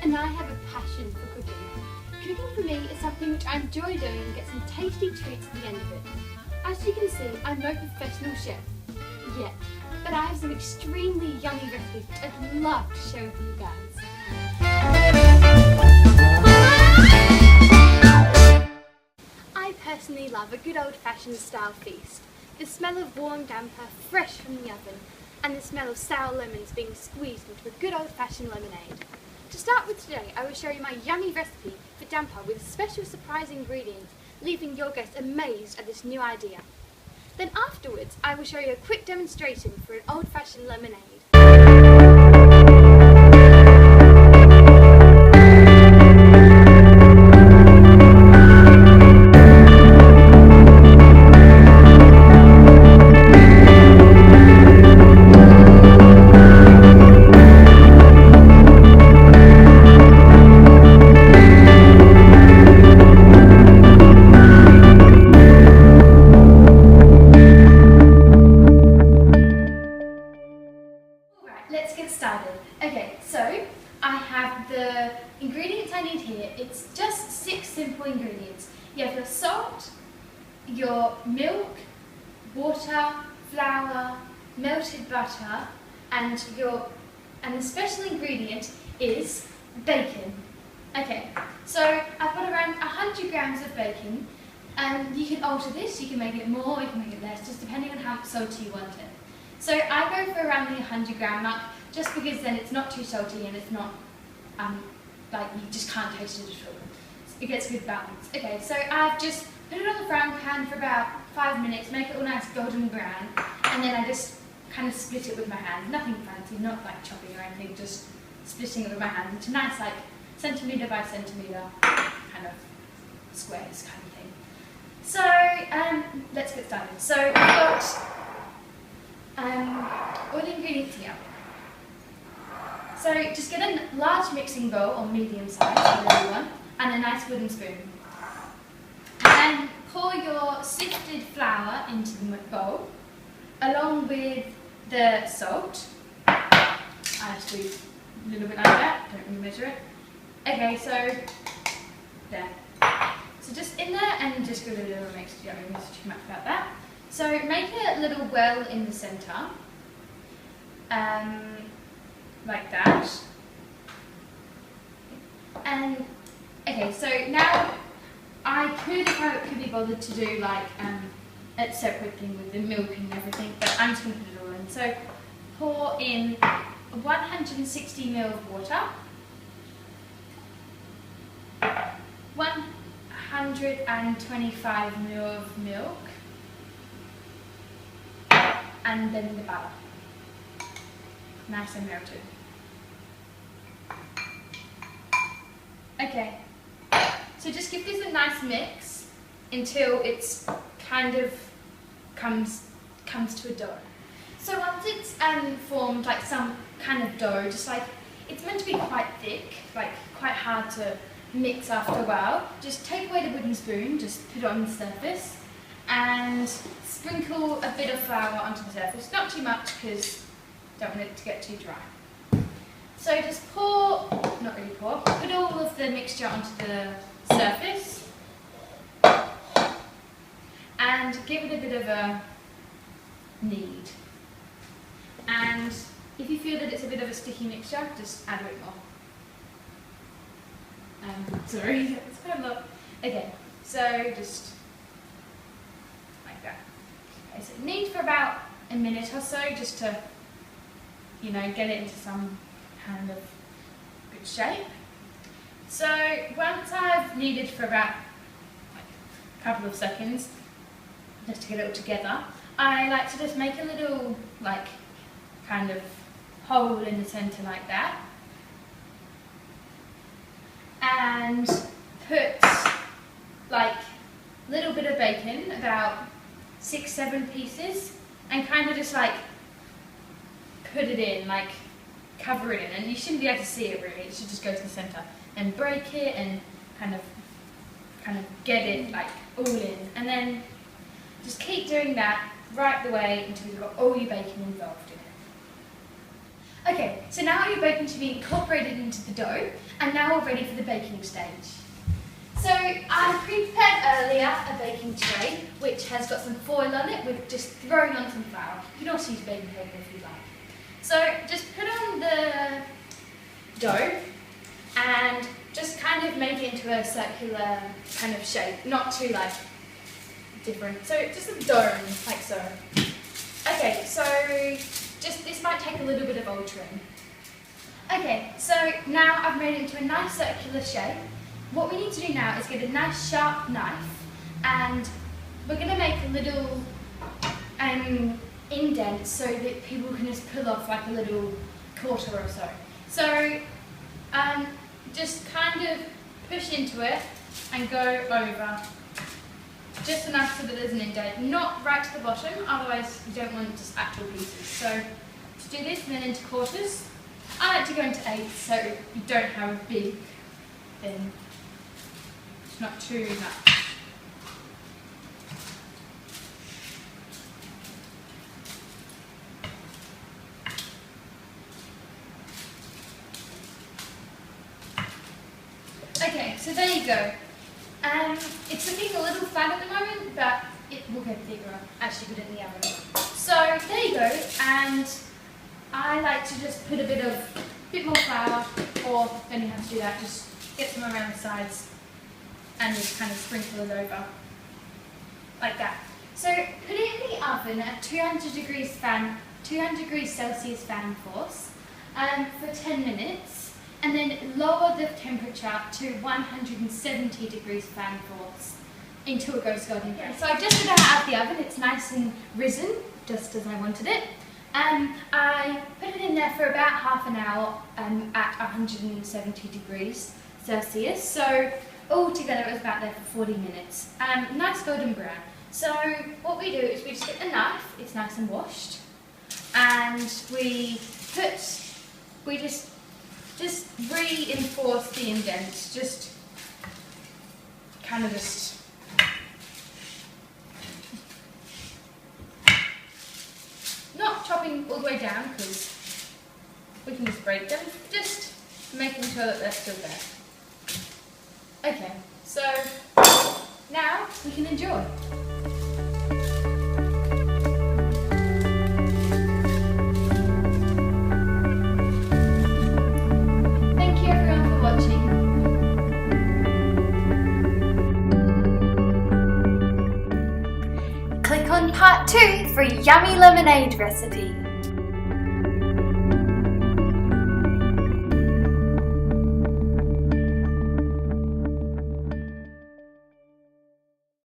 and I have a passion for cooking. Cooking for me is something which I enjoy doing and get some tasty treats at the end of it. As you can see, I'm no professional chef yet, but I have some extremely yummy recipes which I'd love to share with you guys. I personally love a good old-fashioned style feast. The smell of warm damper fresh from the oven, and the smell of sour lemons being squeezed into a good old-fashioned lemonade. To start with today, I will show you my yummy recipe for damper with special surprise ingredients, leaving your guests amazed at this new idea. Then afterwards, I will show you a quick demonstration for an old-fashioned lemonade. Let's get started. Okay, so I have the ingredients I need here. It's just 6 simple ingredients. You have your salt, your milk, water, flour, melted butter, and the special ingredient is bacon. Okay, so I've got around 100 grams of bacon, and you can alter this. You can make it more, you can make it less, just depending on how salty you want it. So I go for around the 100 gram mark, just because then it's not too salty and it's not, like you just can't taste it at all. It gets a good balance. Okay, so I've just put it on the frying pan for about 5 minutes, make it all nice golden brown, and then I just kind of split it with my hand. Nothing fancy, not like chopping or anything, just splitting it with my hand into nice like centimetre by centimetre kind of squares kind of thing. So let's get started. So we've got all the ingredients here. So just get a large mixing bowl, or medium size, whatever you want, and a nice wooden spoon. And pour your sifted flour into the bowl, along with the salt. I just do a little bit like that, don't really measure it. Okay, so there. So just in there, and just give it a little mix, you don't really miss too much about that. So make a little well in the centre, like that. And okay, so now I could, if I could be bothered to do like a separate thing with the milk and everything, but I'm just going to put it all in. So pour in 160 ml of water, 125 ml of milk, and then the butter, nice and melted. Okay, so just give this a nice mix until it's kind of comes to a dough. So once it's formed like some kind of dough, just like it's meant to be quite thick, like quite hard to mix after a while, just take away the wooden spoon, just put it on the surface, and sprinkle a bit of flour onto the surface, not too much because don't want it to get too dry. So just pour, not really pour, put all of the mixture onto the surface and give it a bit of a knead. And if you feel that it's a bit of a sticky mixture, just add a bit more. Sorry, it's quite a lot. Okay, so just like that. Okay, so knead for about a minute or so, just to, you know, get it into some kind of good shape. So once I've kneaded for about a couple of seconds, just to get it all together, I like to just make a little like kind of hole in the centre like that, and put like a little bit of bacon, about 6-7 pieces, and kind of just like put it in, like cover it in, and you shouldn't be able to see it really, it should just go to the centre, and break it and kind of get it like all in, and then just keep doing that right the way until you've got all your bacon involved in Okay, so now your bacon should be incorporated into the dough, and now we're ready for the baking stage. So I prepared earlier a baking tray, which has got some foil on it with just throwing on some flour. You can also use baking paper if you like. So just put on the dough and just kind of make it into a circular kind of shape, not too like different. So just a dome, like so. Okay, so just this might take a little bit of altering. Okay, so now I've made it into a nice circular shape. What we need to do now is get a nice sharp knife, and we're going to make a little indent so that people can just pull off like a little quarter or so. So just kind of push into it and go over. Just enough so that there's an indent, not right to the bottom, otherwise you don't want just actual pieces. So to do this and then into quarters, I like to go into eighths so you don't have a big thing. It's not too much. Okay, so there you go. It's looking a little flat at the moment, but it will get bigger as you put it in the oven. So there you go, and I like to just put a bit more flour, or then you have to do that, just get some around the sides and just kind of sprinkle it over, like that. So put it in the oven at 200 degrees Celsius fan force for 10 minutes. And then lower the temperature to 170 degrees fan force until it goes golden brown. So I just got it out of the oven, it's nice and risen, just as I wanted it. I put it in there for about half an hour at 170 degrees Celsius. So altogether it was about there for 40 minutes. Nice golden brown. So what we do is we just get a knife, it's nice and washed, and we just reinforce the indent, just kind of just not chopping all the way down because we can just break them, just making sure that they're still there. Okay, so now we can enjoy. Click on part 2 for a yummy lemonade recipe.